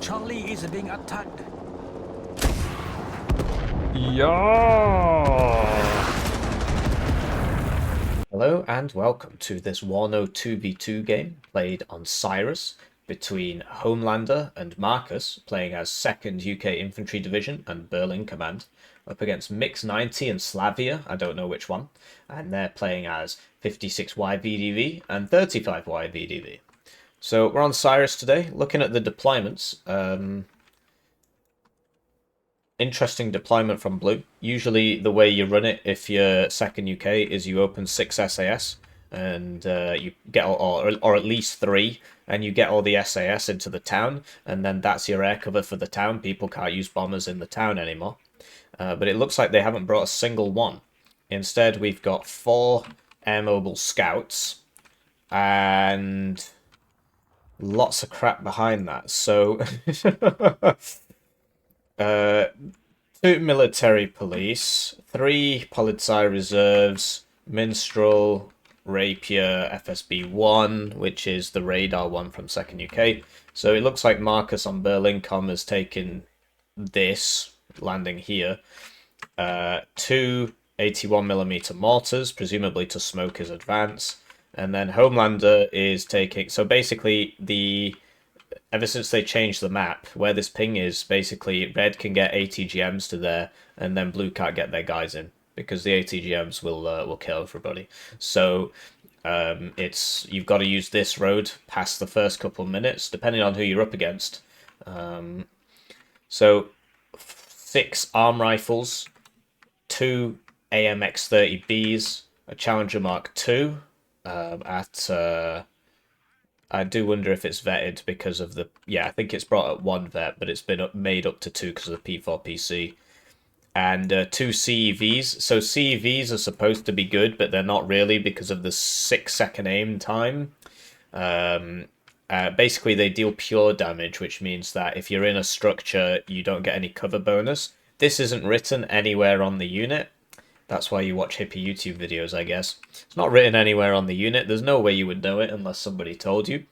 Charlie is being attacked. Yeah. Hello and welcome to this Warno 2v2 game played on Cyrus between Homelander and Markus, playing as 2nd UK Infantry Division and Berlin Command, up against Mix 90 and Slavia, I don't know which one, and they're playing as 56Y VDV and 35Y VDV. So we're on Cyrus today, looking at the deployments. Interesting deployment from Blue. Usually the way you run it if you're 2nd UK is you open 6 SAS and you get or at least 3, and you get all the SAS into the town, and then that's your air cover for the town. People can't use bombers in the town anymore. But it looks like they haven't brought a single one. Instead, we've got 4 air mobile scouts and lots of crap behind that. So 2 military police, 3 Polizei reserves, minstrel, rapier, FSB-1, which is the radar one from 2nd UK. So it looks like Markus on Berlin Com has taken this, landing here. 2 81mm mortars, presumably to smoke his advance. And then Homelander is taking... So basically, ever since they changed the map, where this ping is, basically red can get ATGMs to there, and then blue can't get their guys in because the ATGMs will kill everybody. So you've got to use this road past the first couple of minutes, depending on who you're up against. So 6 arm rifles, 2 AMX-30Bs, a Challenger Mark II I do wonder if it's vetted because of the... Yeah, I think it's brought up 1 vet, but it's been made up to 2 because of the P4PC. And 2 CEVs. So CEVs are supposed to be good, but they're not really because of the 6-second aim time. Basically, they deal pure damage, which means that if you're in a structure, you don't get any cover bonus. This isn't written anywhere on the unit. That's why you watch Hippie YouTube videos, I guess. It's not written anywhere on the unit. There's no way you would know it unless somebody told you.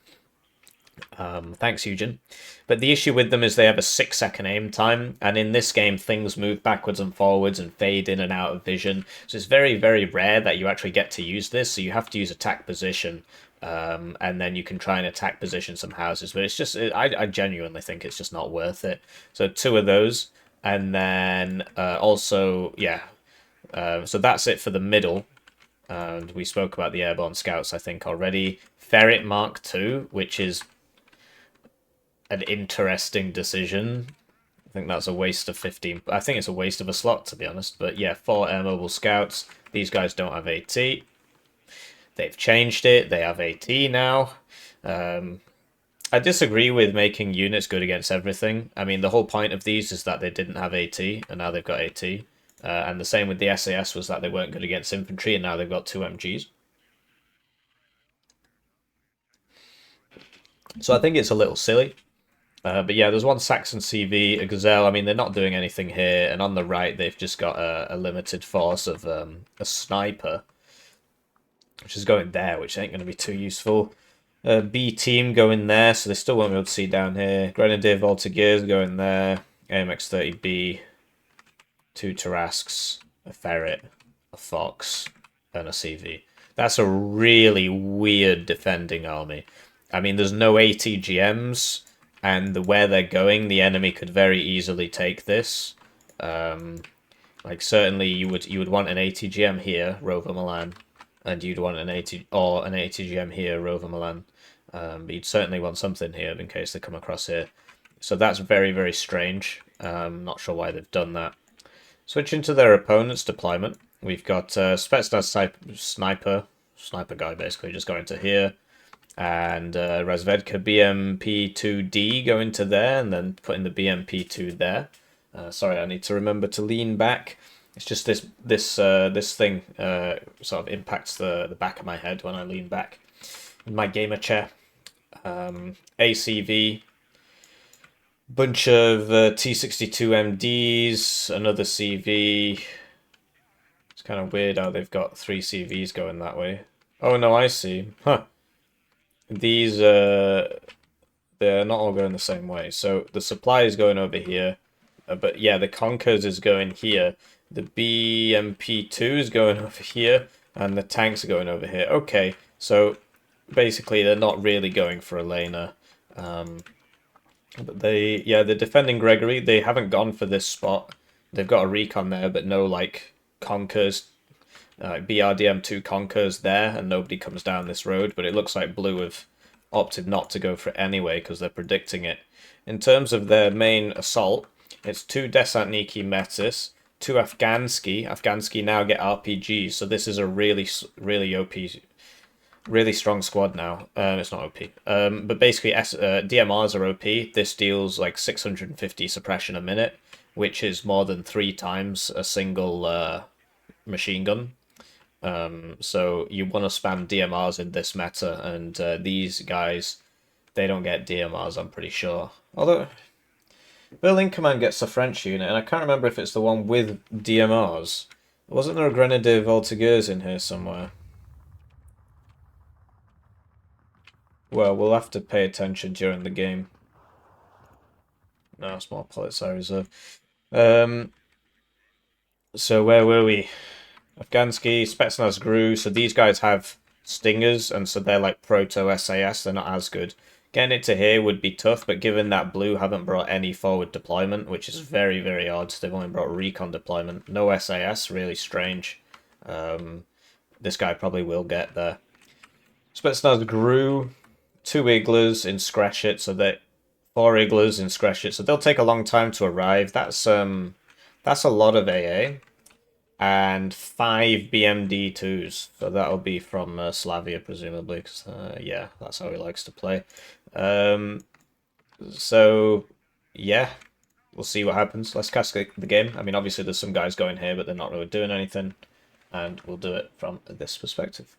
Thanks, Eugen. But the issue with them is they have a 6-second aim time, and in this game, things move backwards and forwards and fade in and out of vision. So it's very, very rare that you actually get to use this, so you have to use attack position, and then you can try and attack position some houses. But it's just, I genuinely think it's just not worth it. So 2 of those, and then also, yeah... so that's it for the middle, and we spoke about the airborne scouts, I think, already. Ferret Mark II, which is an interesting decision. I think that's a waste of 15. I think it's a waste of a slot, to be honest. But yeah, 4 air mobile scouts. These guys don't have AT. They've changed it. They have AT now. I disagree with making units good against everything. I mean, the whole point of these is that they didn't have AT, and now they've got AT. And the same with the SAS was that they weren't good against infantry, and now they've got 2 MGs. So I think it's a little silly. But yeah, there's 1 Saxon CV, a Gazelle. I mean, they're not doing anything here. And on the right, they've just got a limited force of a sniper, which is going there, which ain't going to be too useful. B team going there, so they still won't be able to see down here. Grenadier Voltigeurs going there. AMX-30B. 2 Tarasques, a Ferret, a Fox, and a CV. That's a really weird defending army. I mean, there's no ATGMs, and where they're going, the enemy could very easily take this. Like, certainly you would want an ATGM here, Rover Milan, and you'd want an ATGM here, Rover Milan. But you'd certainly want something here in case they come across here. So that's very, very strange. Not sure why they've done that. Switching to their opponent's deployment, we've got Spetsnaz sniper guy basically just going to here, and Razvedka BMP-2D going to there, and then putting the BMP-2 there. Sorry, I need to remember to lean back. It's just this thing sort of impacts the back of my head when I lean back in my gamer chair. ACV. Bunch of T62MDs, another CV. It's kind of weird how they've got 3 CVs going that way. Oh no, I see. Huh. These they're not all going the same way. So the supply is going over here, but yeah, the Conkers is going here. The BMP2 is going over here, and the tanks are going over here. Okay, so basically they're not really going for a laner. But they're defending Gregory. They haven't gone for this spot. They've got a recon there, but no, like, Conkers, BRDM2 Conkers there, and nobody comes down this road. But it looks like Blue have opted not to go for it anyway, because they're predicting it. In terms of their main assault, it's 2 Desantniki Metis, 2 Afghansky. Afghansky now get RPGs, so this is a really, really OP, really strong squad now. It's not OP. But basically, DMRs are OP. This deals like 650 suppression a minute, which is more than 3 times a single machine gun. So you want to spam DMRs in this meta, and these guys, they don't get DMRs, I'm pretty sure. Although, Berlin Command gets a French unit, and I can't remember if it's the one with DMRs. Wasn't there a Grenadier Voltigeurs in here somewhere? Well, we'll have to pay attention during the game. No, small Politsai Reserve. So where were we? Afghansky, Spetsnaz grew, so these guys have Stingers, and so they're like proto-SAS, they're not as good. Getting it to here would be tough, but given that Blue haven't brought any forward deployment, which is very, very odd, they've only brought recon deployment, no SAS, really strange. This guy probably will get there. Spetsnaz grew, 2 Iglas in Scratchit, so that 4 Iglas in Scratchit, so they'll take a long time to arrive. That's a lot of AA. And 5 BMD2s, so that'll be from Slavia, presumably, because, yeah, that's how he likes to play. So, yeah, we'll see what happens. Let's catch the game. I mean, obviously there's some guys going here, but they're not really doing anything, and we'll do it from this perspective.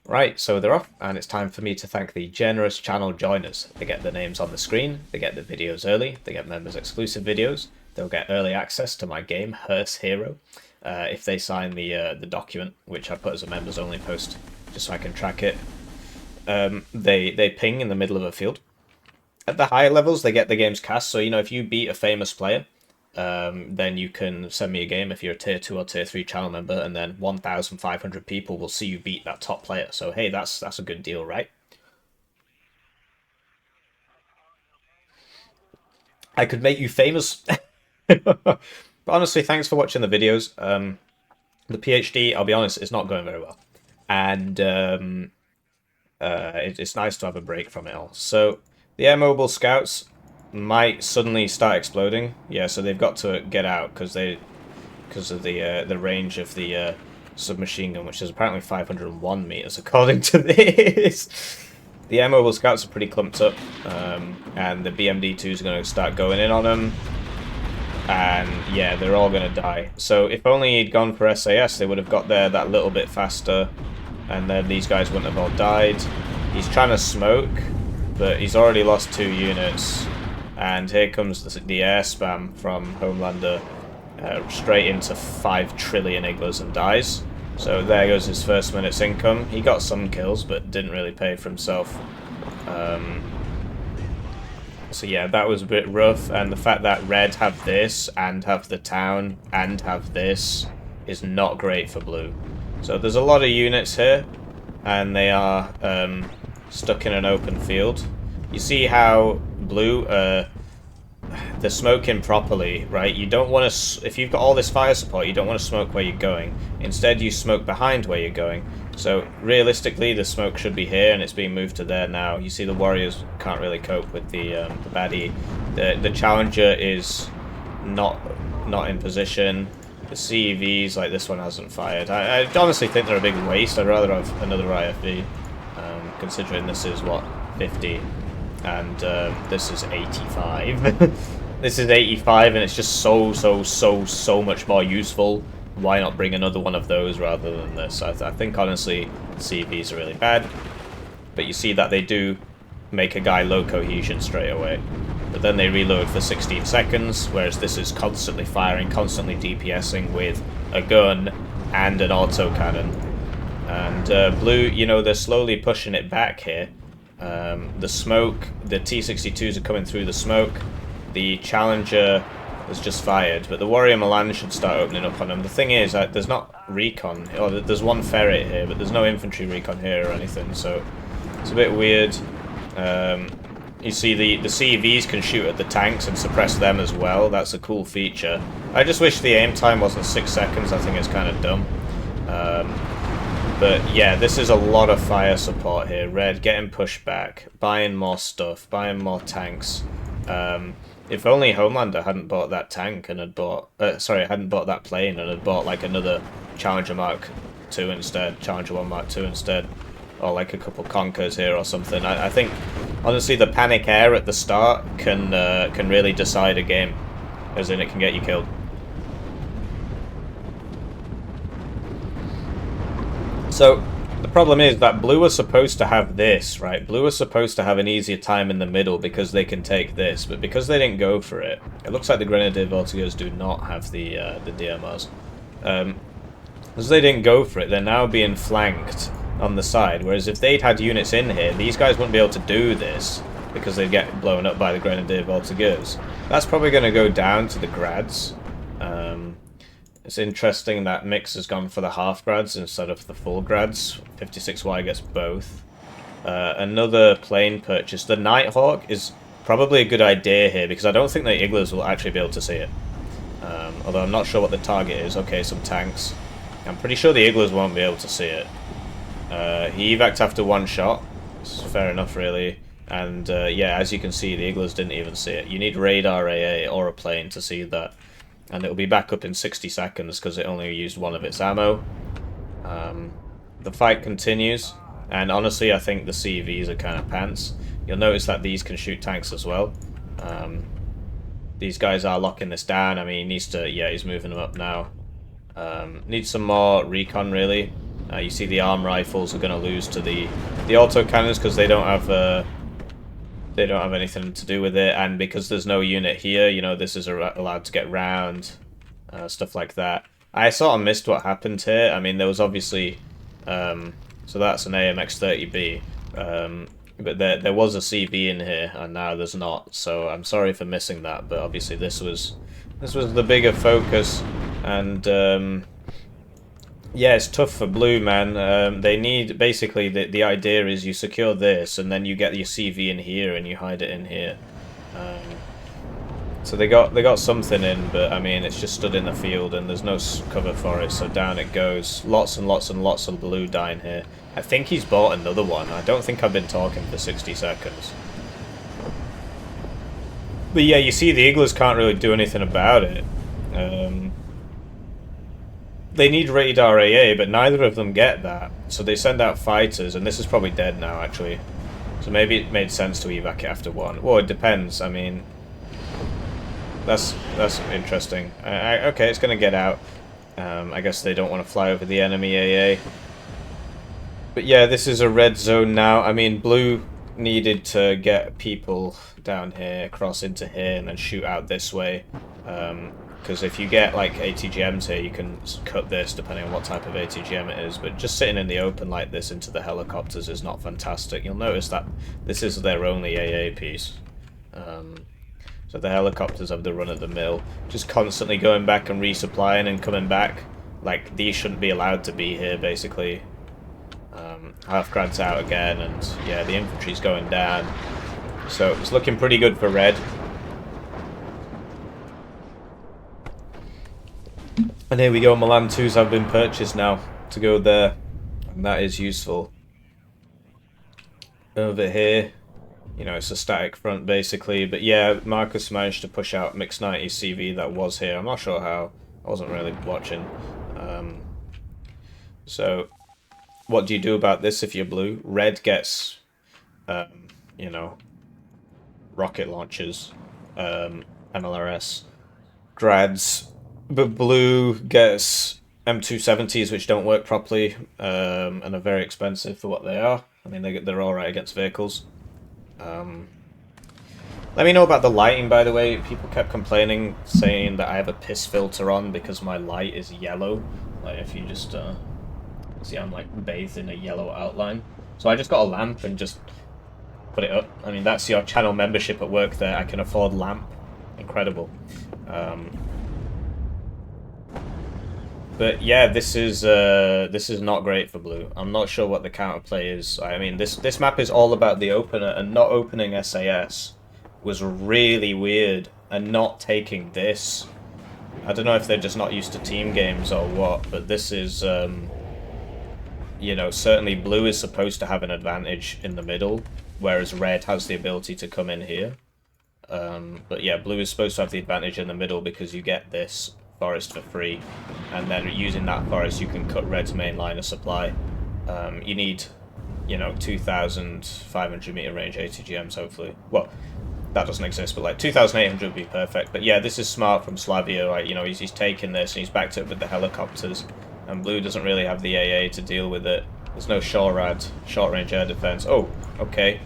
Right, so they're off, and it's time for me to thank the generous channel joiners. They get their names on the screen, they get the videos early, they get members exclusive videos, they'll get early access to my game, Hearst Hero, if they sign the document, which I put as a members only post, just so I can track it. They ping in the middle of a field. At the higher levels, they get the games cast, so, you know, if you beat a famous player, then you can send me a game if you're a tier 2 or tier 3 channel member, and then 1,500 people will see you beat that top player. So hey, that's a good deal, right? I could make you famous. But honestly, thanks for watching the videos. The PhD, I'll be honest, is not going very well, and it's nice to have a break from it all. So the air mobile scouts might suddenly start exploding. Yeah, so they've got to get out because of the range of the submachine gun, which is apparently 501 meters according to this. The air mobile scouts are pretty clumped up, and the BMD2s are going to start going in on them. And yeah, they're all going to die. So if only he'd gone for SAS, they would have got there that little bit faster, and then these guys wouldn't have all died. He's trying to smoke, but he's already lost 2 units. And here comes the air spam from Homelander, straight into 5 trillion Iglas and dies. So there goes his first minute's income. He got some kills, but didn't really pay for himself. So yeah, that was a bit rough, and the fact that Red have this, and have the town, and have this, is not great for Blue. So there's a lot of units here, and they are stuck in an open field. You see how Blue, they're smoking properly, right? You don't want to, if you've got all this fire support, you don't want to smoke where you're going. Instead, you smoke behind where you're going. So realistically, the smoke should be here, and it's being moved to there now. You see the warriors can't really cope with the baddie. The challenger is not in position. The CEVs, like this one, hasn't fired. I honestly think they're a big waste. I'd rather have another IFV, considering this is, what, 50, and this is 85. This is 85, and it's just so much more useful. Why not bring another one of those rather than this? I think, honestly, CVs are really bad. But you see that they do make a guy low cohesion straight away. But then they reload for 16 seconds, whereas this is constantly firing, constantly DPSing with a gun and an autocannon. And Blue, you know, they're slowly pushing it back here. The smoke, the T-62s are coming through the smoke. The Challenger has just fired, but the Warrior Milan should start opening up on them. The thing is, there's not recon, or there's one ferret here, but there's no infantry recon here or anything, so it's a bit weird. You see the CVs can shoot at the tanks and suppress them as well. That's a cool feature. I just wish the aim time wasn't 6 seconds. I think it's kind of dumb. But yeah, this is a lot of fire support here. Red getting pushed back, buying more stuff, buying more tanks. If only Homelander hadn't bought that tank and had bought, hadn't bought that plane and had bought like another Challenger Mark II instead, Challenger 1 Mark II instead, or like a couple Conquers here or something. I think honestly the panic air at the start can really decide a game, as in it can get you killed. So the problem is that blue was supposed to have this, right? Blue was supposed to have an easier time in the middle because they can take this, but because they didn't go for it, it looks like the Grenadier Voltigeurs do not have the DMRs. Because they didn't go for it, they're now being flanked on the side, whereas if they'd had units in here, these guys wouldn't be able to do this because they'd get blown up by the Grenadier Voltigeurs. That's probably going to go down to the Grads. It's interesting that Mix has gone for the half grads instead of the full grads. 56Y gets both. Another plane purchase. The Nighthawk is probably a good idea here because I don't think the Igloos will actually be able to see it. Although I'm not sure what the target is. Okay, some tanks. I'm pretty sure the Igloos won't be able to see it. He evac'd after one shot. It's fair enough, really. And yeah, as you can see, the Igloos didn't even see it. You need radar AA or a plane to see that. And it'll be back up in 60 seconds because it only used one of its ammo. The fight continues, and honestly I think the CVs are kind of pants. You'll notice that these can shoot tanks as well. These guys are locking this down. I mean, he needs to, yeah, he's moving them up now. Needs some more recon, really. You see the arm rifles are going to lose to the autocannons because they don't have anything to do with it, and because there's no unit here, you know, this is allowed to get round, stuff like that. I sort of missed what happened here. I mean, there was obviously, so that's an AMX-30B, but there was a CV in here, and now there's not. So I'm sorry for missing that, but obviously this was the bigger focus, and yeah, it's tough for blue, man. They need, basically, the idea is you secure this, and then you get your CV in here, and you hide it in here. So they got something in, but I mean, it's just stood in the field, and there's no cover for it, so down it goes. Lots and lots and lots of blue dying here. I think he's bought another one. I don't think I've been talking for 60 seconds. But yeah, you see the Igloos can't really do anything about it. They need radar AA, but neither of them get that. So they send out fighters, and this is probably dead now, actually. So maybe it made sense to evac it after one. Well, it depends. I mean, that's interesting. Okay, it's going to get out. I guess they don't want to fly over the enemy AA. But yeah, this is a red zone now. I mean, blue needed to get people down here, cross into here, and then shoot out this way. Because if you get like ATGMs here, you can cut this depending on what type of ATGM it is, but just sitting in the open like this into the helicopters is not fantastic. You'll notice that this is their only AA piece. So the helicopters have the run of the mill, just constantly going back and resupplying and coming back. Like, these shouldn't be allowed to be here, basically. Half-grad's out again, and yeah, the infantry's going down. So it's looking pretty good for red. And here we go, Milan 2s have been purchased now to go there, and that is useful. Over here, you know, it's a static front basically, but yeah, Markus managed to push out Mix 90 CV that was here. I'm not sure how, I wasn't really watching. So, what do you do about this if you're blue? Red gets, you know, rocket launchers, MLRS, grads. But blue gets M270s, which don't work properly, and are very expensive for what they are. I mean, they're alright against vehicles. Let me know about the lighting, by the way. People kept complaining, saying that I have a piss filter on because my light is yellow. Like, if you just, see, I'm like bathed in a yellow outline. So I just got a lamp and just put it up. I mean, that's your channel membership at work there. I can afford lamp. Incredible. But yeah, this is not great for blue. I'm not sure what the counterplay is. I mean, this map is all about the opener, and not opening SAS was really weird, and not taking this. I don't know if they're just not used to team games or what, but this is, you know, certainly blue is supposed to have an advantage in the middle, whereas red has the ability to come in here. But yeah, blue is supposed to have the advantage in the middle because you get this forest for free, and then using that forest you can cut red's main line of supply. You need, you know, 2,500 meter range ATGMs hopefully. Well, that doesn't exist, but like 2,800 would be perfect. But yeah, this is smart from Slavia, right? You know, he's taken this and he's backed it with the helicopters, and blue doesn't really have the AA to deal with it. There's no SHORAD, short range air defense. Oh, okay.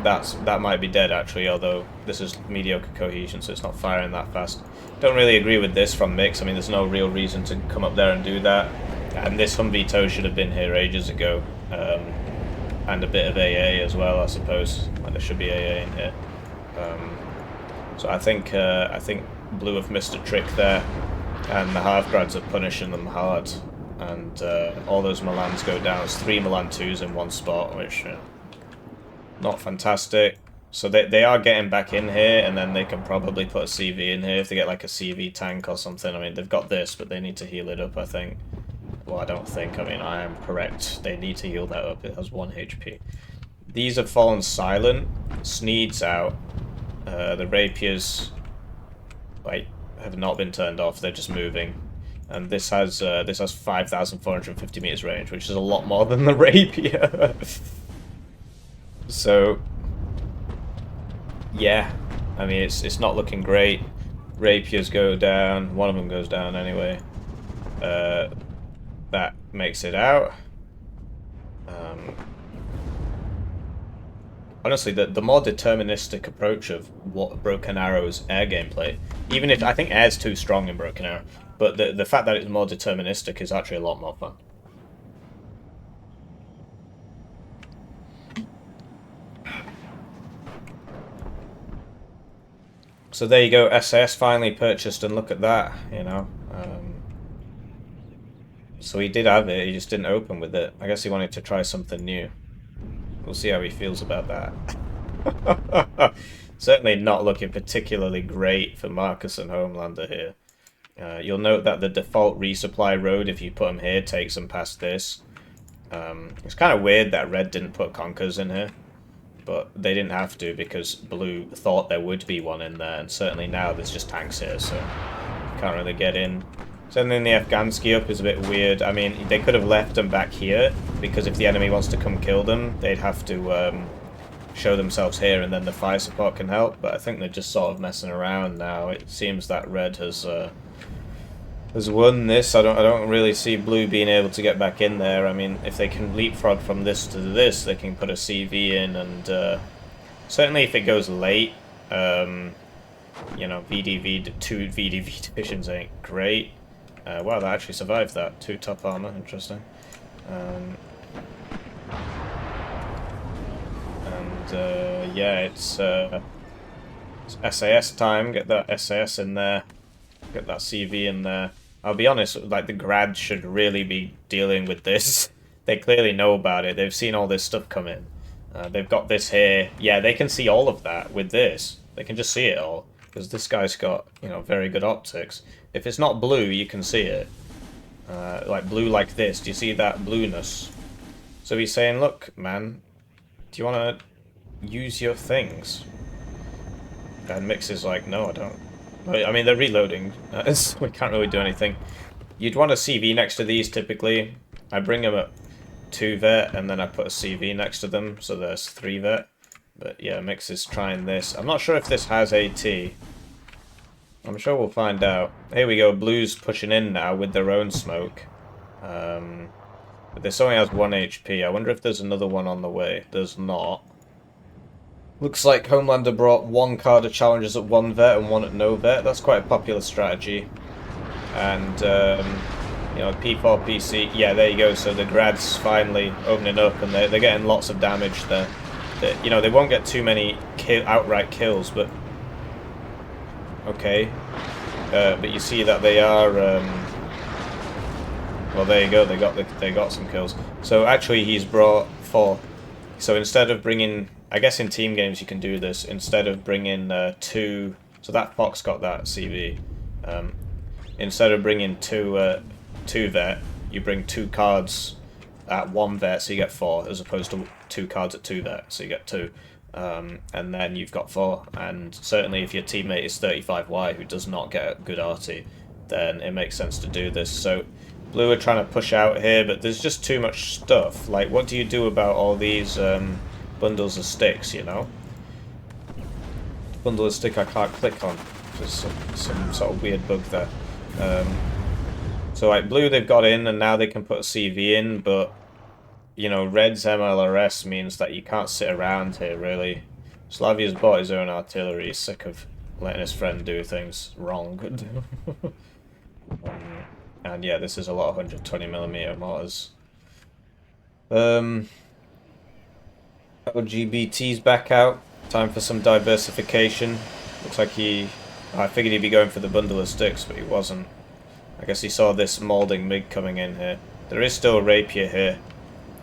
That might be dead actually, although this is mediocre cohesion, so it's not firing that fast. Don't really agree with this from Mix. I mean, there's no real reason to come up there and do that. And this Humvee tow should have been here ages ago. And a bit of AA as well, I suppose. Like, there should be AA in here. So I think blue have missed a trick there, and the half-grads are punishing them hard. And all those Milans go down. It's 3 Milan 2s in one spot, which not fantastic. So they are getting back in here, and then they can probably put a CV in here if they get like a CV tank or something. I mean, they've got this, but they need to heal it up, I think. Well, I don't think. I mean, I am correct. They need to heal that up. It has 1 HP. These have fallen silent. Sneed's out. The rapiers, like, have not been turned off. They're just moving. And this has 5,450 meters range, which is a lot more than the rapier. So yeah, I mean, it's not looking great. Rapiers go down. One of them goes down anyway. That makes it out. Honestly, the more deterministic approach of what Broken Arrow's air gameplay, even if I think air's too strong in Broken Arrow, but the fact that it's more deterministic is actually a lot more fun. So there you go, SAS finally purchased, and look at that, you know. So he did have it, he just didn't open with it. I guess he wanted to try something new. We'll see how he feels about that. Certainly not looking particularly great for Markus and Homelander here. You'll note that the default resupply road, if you put them here, takes them past this. It's kind of weird that red didn't put Conkers in here. But they didn't have to because blue thought there would be one in there, and certainly now there's just tanks here, so you can't really get in. Sending the Afghansky up is a bit weird. I mean, they could have left them back here, because if the enemy wants to come kill them, they'd have to show themselves here, and then the fire support can help, but I think they're just sort of messing around now. It seems that red has won this. I don't really see blue being able to get back in there. I mean, if they can leapfrog from this to this, they can put a CV in, and certainly if it goes late, you know, two VDV divisions ain't great. Wow, that actually survived that. 2 top armor, interesting. Yeah, it's SAS time. Get that SAS in there. Get that CV in there. I'll be honest, like, the grads should really be dealing with this. They clearly know about it. They've seen all this stuff come in. They've got this here. Yeah, they can see all of that with this. They can just see it all. Because this guy's got, you know, very good optics. If it's not blue, you can see it. Like blue like this. Do you see that blueness? So he's saying, look, man, do you want to use your things? And Mix is like, no, I don't. I mean, they're reloading, so we can't really do anything. You'd want a CV next to these, typically. I bring them at 2 vet, and then I put a CV next to them, so there's 3 vet. But yeah, Mix is trying this. I'm not sure if this has AT. I'm sure we'll find out. Here we go, blue's pushing in now with their own smoke. But this only has 1 HP. I wonder if there's another one on the way. There's not. Looks like Homelander brought 1 card of challenges at 1 vet and 1 at no vet. That's quite a popular strategy. And, you know, P4, PC, yeah, there you go. So the grads finally opening up, and they're getting lots of damage there. you know, they won't get too many outright kills, but okay. But you see that they are. Well, there you go. They got some kills. So actually, he's brought 4. So instead of bringing, I guess in team games you can do this. Instead of bringing 2, so that Fox got that CV. Instead of bringing 2 vet, you bring 2 cards at 1 vet, so you get 4, as opposed to 2 cards at 2 vet, so you get 2. And then you've got 4. And certainly if your teammate is 35Y, who does not get good arty, then it makes sense to do this. So Blue are trying to push out here, but there's just too much stuff. Like, what do you do about all these bundles of sticks, you know? Bundle of stick I can't click on. There's some sort of weird bug there. So like Blue, they've got in, and now they can put a CV in, but you know, Red's MLRS means that you can't sit around here, really. Slavia's bought his own artillery. He's sick of letting his friend do things wrong. And yeah, this is a lot of 120mm mortars. LGBT's back out. Time for some diversification. Looks like I figured he'd be going for the bundle of sticks, but he wasn't. I guess he saw this moulding MiG coming in here. There is still a rapier here.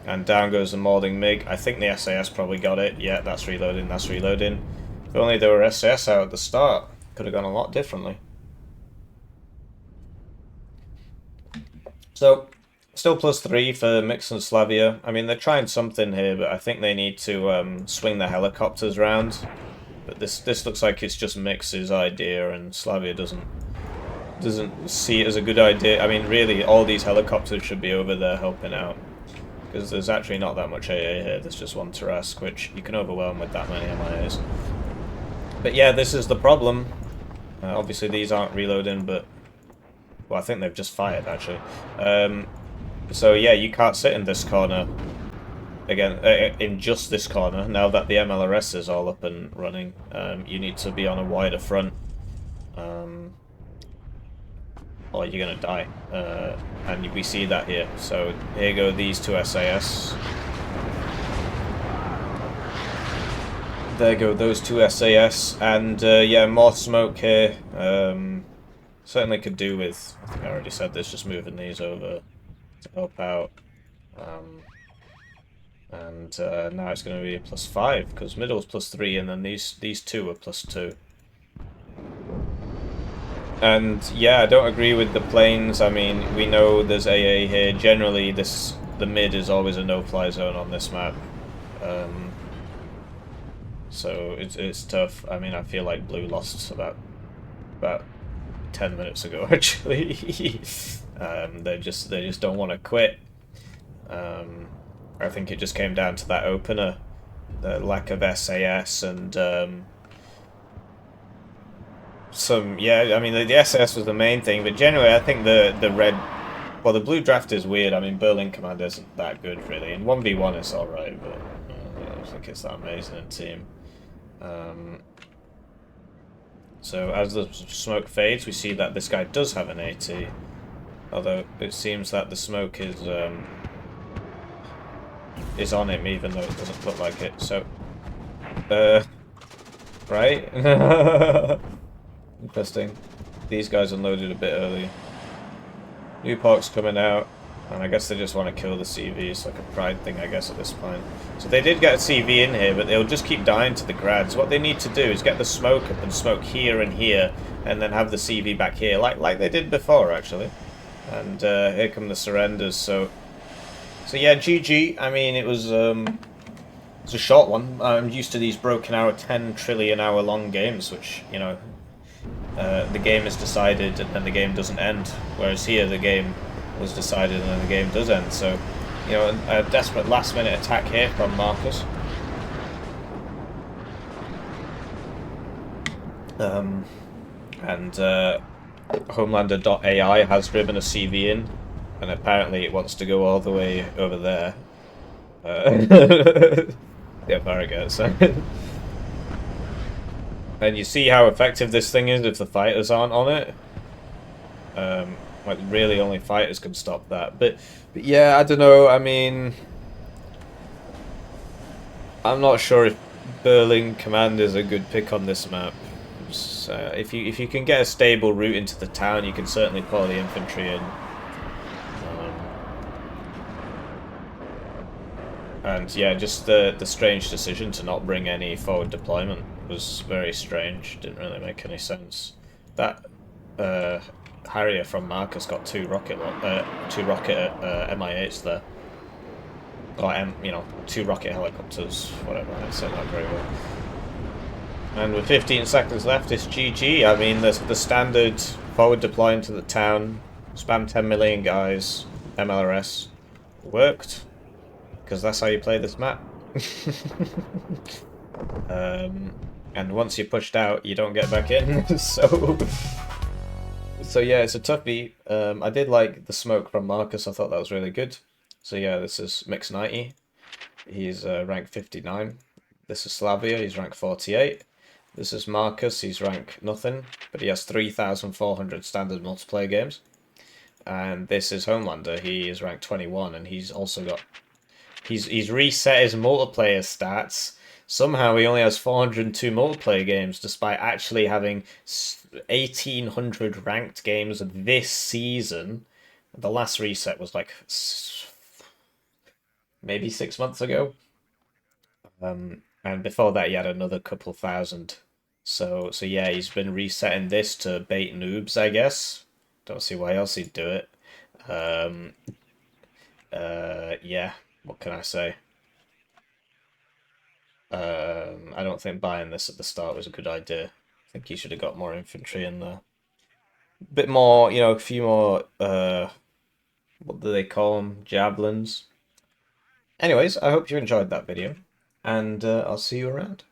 And down goes the moulding MiG. I think the SAS probably got it. Yeah, that's reloading, that's reloading. If only there were SAS out at the start. Could have gone a lot differently. So, still +3 for Mix and Slavia. I mean, they're trying something here, but I think they need to swing the helicopters round. But this looks like it's just Mix's idea, and Slavia doesn't see it as a good idea. I mean, really, all these helicopters should be over there helping out. Because there's actually not that much AA here, there's just 1 Tarask, which you can overwhelm with that many MIAs. But yeah, this is the problem. Obviously these aren't reloading, but... well, I think they've just fired, actually. So yeah, you can't sit in this corner. Again, in just this corner, now that the MLRS is all up and running. You need to be on a wider front. Or you're gonna die. And we see that here. So here go these 2 SAS. There go those 2 SAS, and yeah, more smoke here. Certainly could do with, I think I already said this, just moving these over to help out. And now it's going to be a +5, because middle's +3, and then these 2 are +2. And yeah, I don't agree with the planes. I mean, we know there's AA here. Generally, the mid is always a no-fly zone on this map. So it's tough. I mean, I feel like Blue lost about 10 minutes ago, actually. They just don't want to quit. I think it just came down to that opener, the lack of SAS, and yeah, I mean the SAS was the main thing, but generally I think the red, well, the blue draft is weird. I mean, Berlin Command isn't that good really. In 1v1 it's alright, but I don't think it's that amazing in team. So as the smoke fades, we see that this guy does have an AT, although it seems that the smoke is on him, even though it doesn't look like it. So, right? Interesting. These guys unloaded a bit early. New Park's coming out, and I guess they just want to kill the CV. It's like a pride thing, I guess, at this point. So they did get a CV in here, but they'll just keep dying to the grads. What they need to do is get the smoke up and smoke here and here, and then have the CV back here, like they did before, actually. And here come the surrenders. So yeah, GG. I mean, it was it's a short one. I'm used to these broken hour, 10 trillion hour long games, which, you know, the game is decided and then the game doesn't end. Whereas here, the game was decided and then the game does end. So, you know, a desperate last-minute attack here from Markus. And Homelander.ai has driven a CV in, and apparently it wants to go all the way over there. Yeah, Farragut. So. And you see how effective this thing is if the fighters aren't on it. Like, really only fighters can stop that. But yeah, I don't know, I mean... I'm not sure if Berlin Command is a good pick on this map. So if you can get a stable route into the town, you can certainly pull the infantry in. And yeah, just the strange decision to not bring any forward deployment was very strange. Didn't really make any sense. That Harrier from Markus got two rocket Mi-8s there. Or two rocket helicopters, whatever. I said that very well. And with 15 seconds left, it's GG. I mean, the standard forward deploy into the town, spam 10 million guys, MLRS worked. Because that's how you play this map. And once you're pushed out, you don't get back in. So yeah, it's a toughie. I did like the smoke from Markus. I thought that was really good. So yeah, this is Mix 90. He's rank 59. This is Slavia. He's rank 48. This is Markus. He's rank nothing, but he has 3,400 standard multiplayer games. And this is Homelander. He is rank 21, and he's also got he's reset his multiplayer stats. Somehow he only has 402 multiplayer games, despite actually having 1,800 ranked games this season. The last reset was like maybe 6 months ago. And before that he had another couple thousand. So yeah, he's been resetting this to bait noobs, I guess. Don't see why else he'd do it. Um, yeah, what can I say? I don't think buying this at the start was a good idea. I think he should have got more infantry in there. A bit more, a few more, what do they call them? Javelins. Anyways, I hope you enjoyed that video, and I'll see you around.